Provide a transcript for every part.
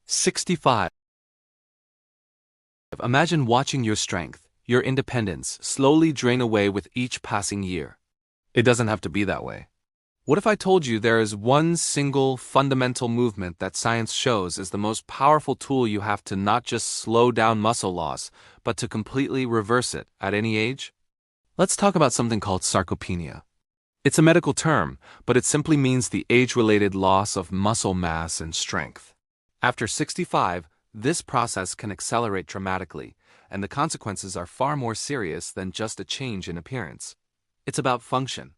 65. Imagine watching your strength, your independence, slowly drain away with each passing year. It doesn't have to be that way. What if I told you there is one single fundamental movement that science shows is the most powerful tool you have to not just slow down muscle loss, but to completely reverse it at any age? Let's talk about something called sarcopenia. It's a medical term, but it simply means the age-related loss of muscle mass and strength. After 65, this process can accelerate dramatically, and the consequences are far more serious than just a change in appearance. It's about function.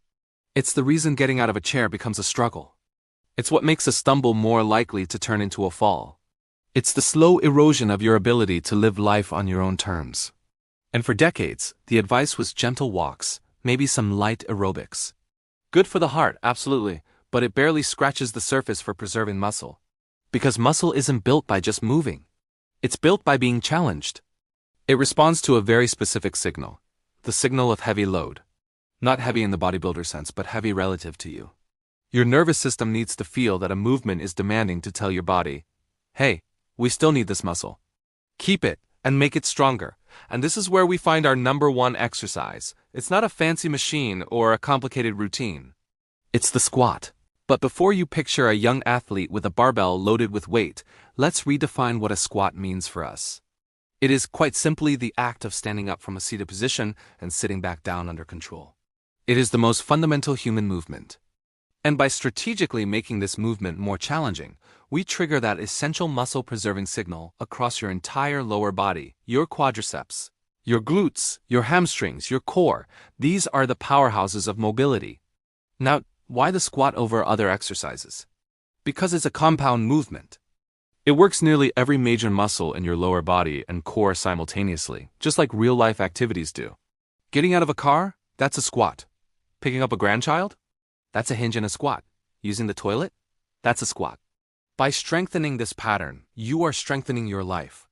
It's the reason getting out of a chair becomes a struggle. It's what makes a stumble more likely to turn into a fall. It's the slow erosion of your ability to live life on your own terms. And for decades, the advice was gentle walks, maybe some light aerobics. Good for the heart, absolutely, but it barely scratches the surface for preserving muscle. Because muscle isn't built by just moving. It's built by being challenged. It responds to a very specific signal, the signal of heavy load. Not heavy in the bodybuilder sense, but heavy relative to you. Your nervous system needs to feel that a movement is demanding to tell your body, hey, we still need this muscle. Keep it and make it stronger. And this is where we find our number one exercise. It's not a fancy machine or a complicated routine. It's the squat. But before you picture a young athlete with a barbell loaded with weight, let's redefine what a squat means for us. It is quite simply the act of standing up from a seated position and sitting back down under control. It is the most fundamental human movement. And by strategically making this movement more challenging, we trigger that essential muscle-preserving signal across your entire lower body, your quadriceps, your glutes, your hamstrings, your core. These are the powerhouses of mobility. Now, why the squat over other exercises? Because it's a compound movement. It works nearly every major muscle in your lower body and core simultaneously, just like real-life activities do. Getting out of a car? That's a squat. Picking up a grandchild? That's a hinge and a squat. Using the toilet? That's a squat. By strengthening this pattern, you are strengthening your life.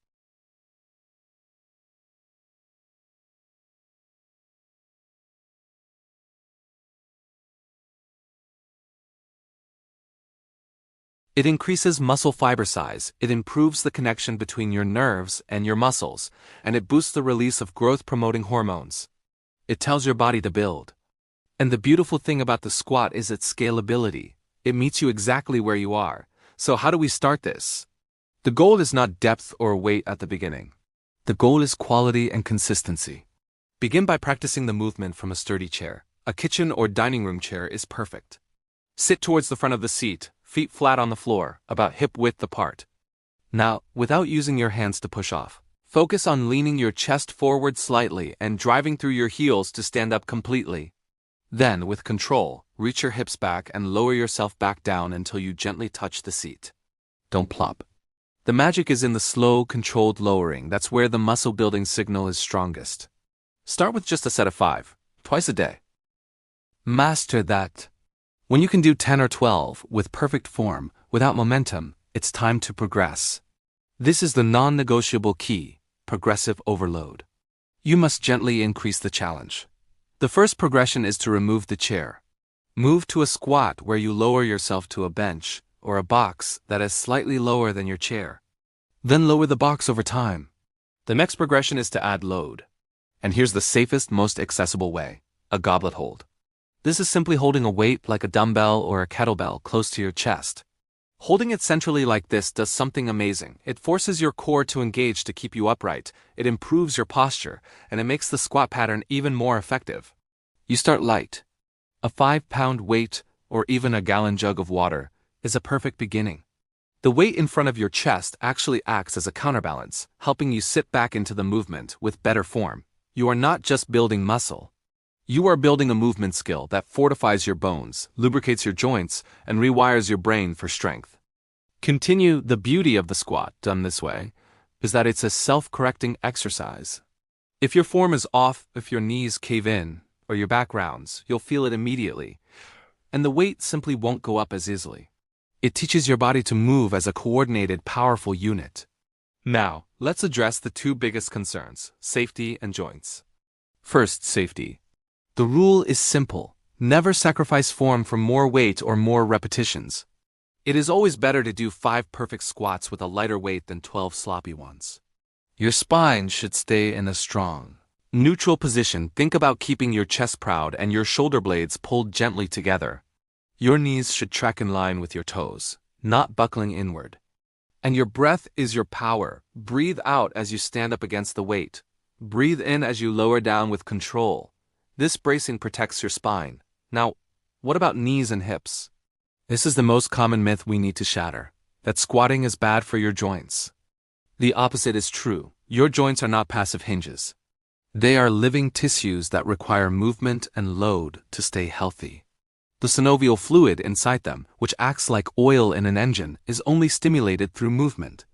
It increases muscle fiber size, it improves the connection between your nerves and your muscles, and it boosts the release of growth-promoting hormones. It tells your body to build. And the beautiful thing about the squat is its scalability. It meets you exactly where you are. So how do we start this? The goal is not depth or weight at the beginning. The goal is quality and consistency. Begin by practicing the movement from a sturdy chair. A kitchen or dining room chair is perfect. Sit towards the front of the seat, feet flat on the floor, about hip width apart. Now, without using your hands to push off, focus on leaning your chest forward slightly and driving through your heels to stand up completely. Then, with control, reach your hips back and lower yourself back down until you gently touch the seat. Don't plop. The magic is in the slow, controlled lowering. That's where the muscle-building signal is strongest. Start with just a set of 5, twice a day. Master that. When you can do 10 or 12 with perfect form, without momentum, it's time to progress. This is the non-negotiable key, progressive overload. You must gently increase the challenge. The first progression is to remove the chair. Move to a squat where you lower yourself to a bench or a box that is slightly lower than your chair. Then lower the box over time. The next progression is to add load. And here's the safest, most accessible way: a goblet hold. This is simply holding a weight like a dumbbell or a kettlebell close to your chest. Holding it centrally like this does something amazing. It forces your core to engage to keep you upright, it improves your posture, and it makes the squat pattern even more effective. You start light. A 5-pound weight, or even a gallon jug of water, is a perfect beginning. The weight in front of your chest actually acts as a counterbalance, helping you sit back into the movement with better form. You are not just building muscle. You are building a movement skill that fortifies your bones, lubricates your joints, and rewires your brain for strength. Continue. The beauty of the squat, done this way, is that it's a self-correcting exercise. If your form is off, if your knees cave in, or your back rounds, you'll feel it immediately, and the weight simply won't go up as easily. It teaches your body to move as a coordinated, powerful unit. Now, let's address the two biggest concerns: safety and joints. First, safety. The rule is simple: never sacrifice form for more weight or more repetitions. It is always better to do 5 perfect squats with a lighter weight than 12 sloppy ones. Your spine should stay in a strong, neutral position. Think about keeping your chest proud and your shoulder blades pulled gently together. Your knees should track in line with your toes, not buckling inward. And your breath is your power. Breathe out as you stand up against the weight. Breathe in as you lower down with control. This bracing protects your spine. Now, what about knees and hips? This is the most common myth we need to shatter, that squatting is bad for your joints. The opposite is true. Your joints are not passive hinges. They are living tissues that require movement and load to stay healthy. The synovial fluid inside them, which acts like oil in an engine, is only stimulated through movement.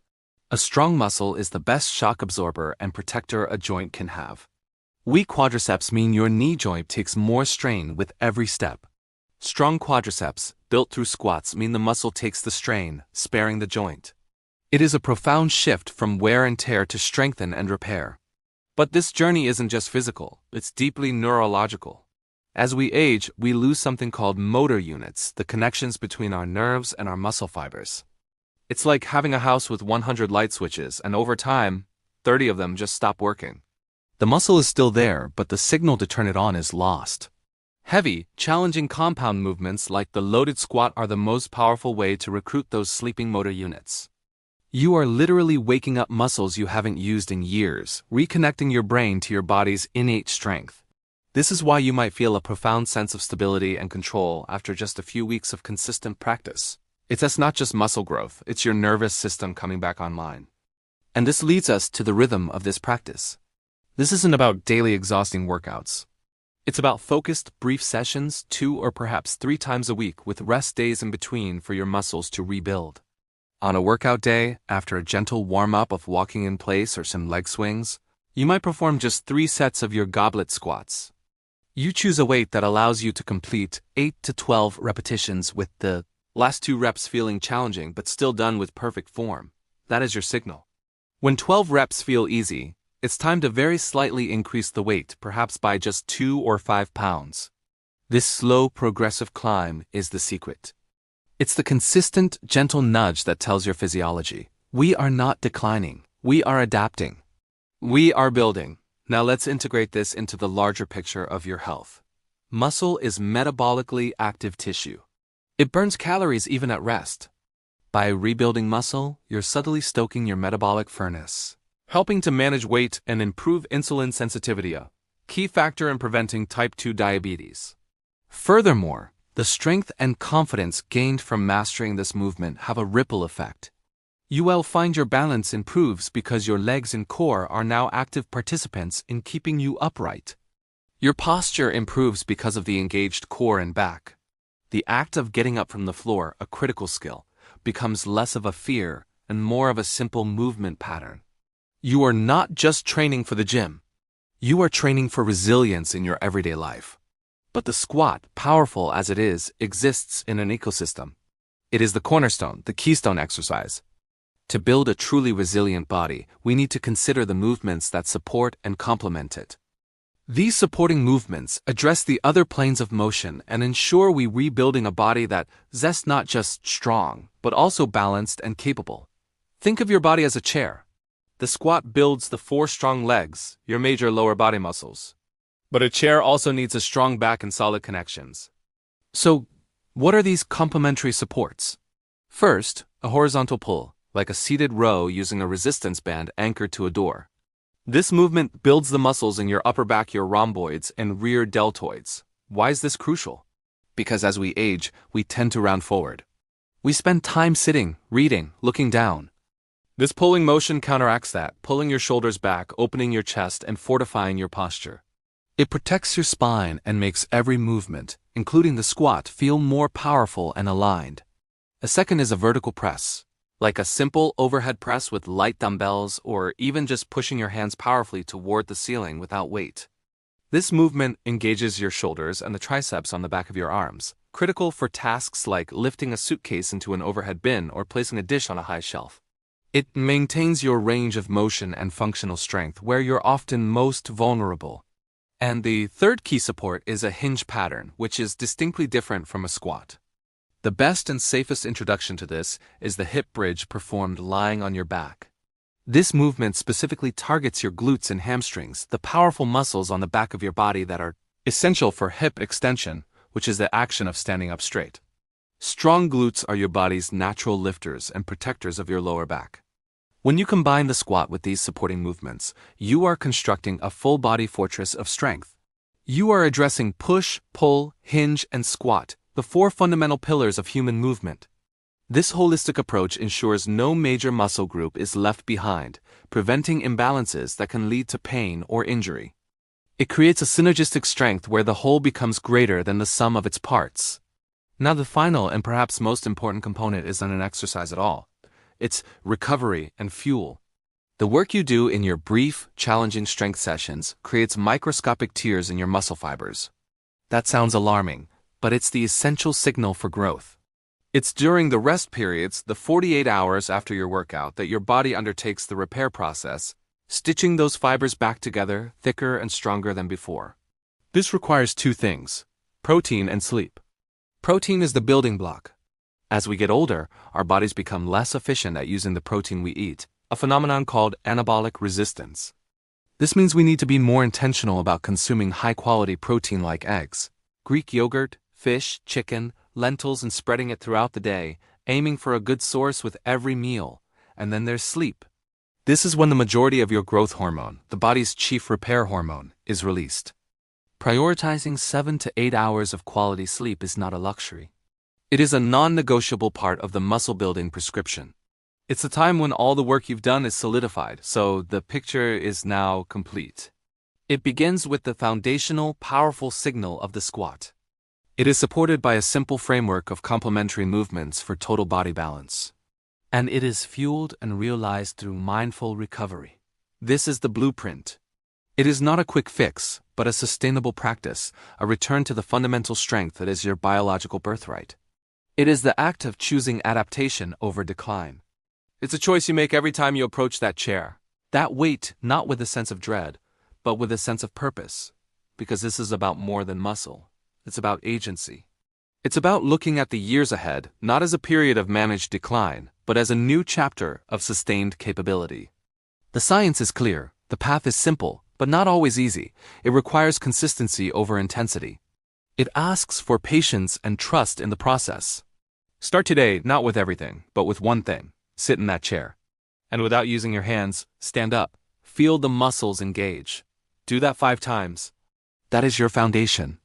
A strong muscle is the best shock absorber and protector a joint can have. Weak quadriceps mean your knee joint takes more strain with every step. Strong quadriceps, built through squats, mean the muscle takes the strain, sparing the joint. It is a profound shift from wear and tear to strengthen and repair. But this journey isn't just physical, it's deeply neurological. As we age, we lose something called motor units, the connections between our nerves and our muscle fibers. It's like having a house with 100 light switches, and over time, 30 of them just stop working. The muscle is still there, but the signal to turn it on is lost. Heavy, challenging compound movements like the loaded squat are the most powerful way to recruit those sleeping motor units. You are literally waking up muscles you haven't used in years, reconnecting your brain to your body's innate strength. This is why you might feel a profound sense of stability and control after just a few weeks of consistent practice. It's not just muscle growth, it's your nervous system coming back online. And this leads us to the rhythm of this practice. This isn't about daily exhausting workouts. It's about focused, brief sessions 2 or perhaps 3 times a week with rest days in between for your muscles to rebuild. On a workout day, after a gentle warm-up of walking in place or some leg swings, you might perform just 3 sets of your goblet squats. You choose a weight that allows you to complete 8 to 12 repetitions with the last 2 reps feeling challenging but still done with perfect form. That is your signal. When 12 reps feel easy, it's time to very slightly increase the weight, perhaps by just 2 or 5 pounds. This slow, progressive climb is the secret. It's the consistent, gentle nudge that tells your physiology, we are not declining, we are adapting. We are building. Now let's integrate this into the larger picture of your health. Muscle is metabolically active tissue. It burns calories even at rest. By rebuilding muscle, you're subtly stoking your metabolic furnace, helping to manage weight and improve insulin sensitivity, a key factor in preventing type 2 diabetes. Furthermore, the strength and confidence gained from mastering this movement have a ripple effect. You will find your balance improves because your legs and core are now active participants in keeping you upright. Your posture improves because of the engaged core and back. The act of getting up from the floor, a critical skill, becomes less of a fear and more of a simple movement pattern. You are not just training for the gym. You are training for resilience in your everyday life. But the squat, powerful as it is, exists in an ecosystem. It is the cornerstone, the keystone exercise. To build a truly resilient body, we need to consider the movements that support and complement it. These supporting movements address the other planes of motion and ensure we rebuilding a body that is not just strong, but also balanced and capable. Think of your body as a chair. The squat builds the 4 strong legs, your major lower body muscles. But a chair also needs a strong back and solid connections. So, what are these complementary supports? First, a horizontal pull, like a seated row using a resistance band anchored to a door. This movement builds the muscles in your upper back, your rhomboids, and rear deltoids. Why is this crucial? Because as we age, we tend to round forward. We spend time sitting, reading, looking down. This pulling motion counteracts that, pulling your shoulders back, opening your chest, and fortifying your posture. It protects your spine and makes every movement, including the squat, feel more powerful and aligned. A second is a vertical press, like a simple overhead press with light dumbbells or even just pushing your hands powerfully toward the ceiling without weight. This movement engages your shoulders and the triceps on the back of your arms, critical for tasks like lifting a suitcase into an overhead bin or placing a dish on a high shelf. It maintains your range of motion and functional strength where you're often most vulnerable. And the third key support is a hinge pattern, which is distinctly different from a squat. The best and safest introduction to this is the hip bridge performed lying on your back. This movement specifically targets your glutes and hamstrings, the powerful muscles on the back of your body that are essential for hip extension, which is the action of standing up straight. Strong glutes are your body's natural lifters and protectors of your lower back. When you combine the squat with these supporting movements, you are constructing a full-body fortress of strength. You are addressing push, pull, hinge, and squat, the four fundamental pillars of human movement. This holistic approach ensures no major muscle group is left behind, preventing imbalances that can lead to pain or injury. It creates a synergistic strength where the whole becomes greater than the sum of its parts. Now, the final and perhaps most important component isn't an exercise at all. It's recovery and fuel. The work you do in your brief, challenging strength sessions creates microscopic tears in your muscle fibers. That sounds alarming, but it's the essential signal for growth. It's during the rest periods, the 48 hours after your workout, that your body undertakes the repair process, stitching those fibers back together, thicker and stronger than before. This requires two things: protein and sleep. Protein is the building block. As we get older, our bodies become less efficient at using the protein we eat, a phenomenon called anabolic resistance. This means we need to be more intentional about consuming high-quality protein like eggs, Greek yogurt, fish, chicken, lentils, and spreading it throughout the day, aiming for a good source with every meal. And then there's sleep. This is when the majority of your growth hormone, the body's chief repair hormone, is released. Prioritizing 7 to 8 hours of quality sleep is not a luxury. It is a non-negotiable part of the muscle-building prescription. It's the time when all the work you've done is solidified, so the picture is now complete. It begins with the foundational, powerful signal of the squat. It is supported by a simple framework of complementary movements for total body balance. And it is fueled and realized through mindful recovery. This is the blueprint. It is not a quick fix, but a sustainable practice, a return to the fundamental strength that is your biological birthright. It is the act of choosing adaptation over decline. It's a choice you make every time you approach that chair. That weight, not with a sense of dread, but with a sense of purpose. Because this is about more than muscle. It's about agency. It's about looking at the years ahead, not as a period of managed decline, but as a new chapter of sustained capability. The science is clear, the path is simple, but not always easy. It requires consistency over intensity. It asks for patience and trust in the process. Start today, not with everything, but with one thing: sit in that chair. And without using your hands, stand up. Feel the muscles engage. Do that 5 times. That is your foundation.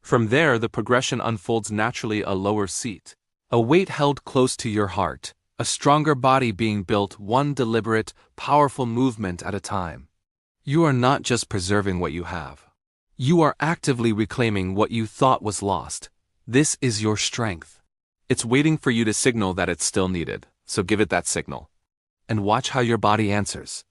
From there, the progression unfolds naturally: a lower seat, a weight held close to your heart, a stronger body being built one deliberate, powerful movement at a time. You are not just preserving what you have. You are actively reclaiming what you thought was lost. This is your strength. It's waiting for you to signal that it's still needed, so give it that signal. And watch how your body answers.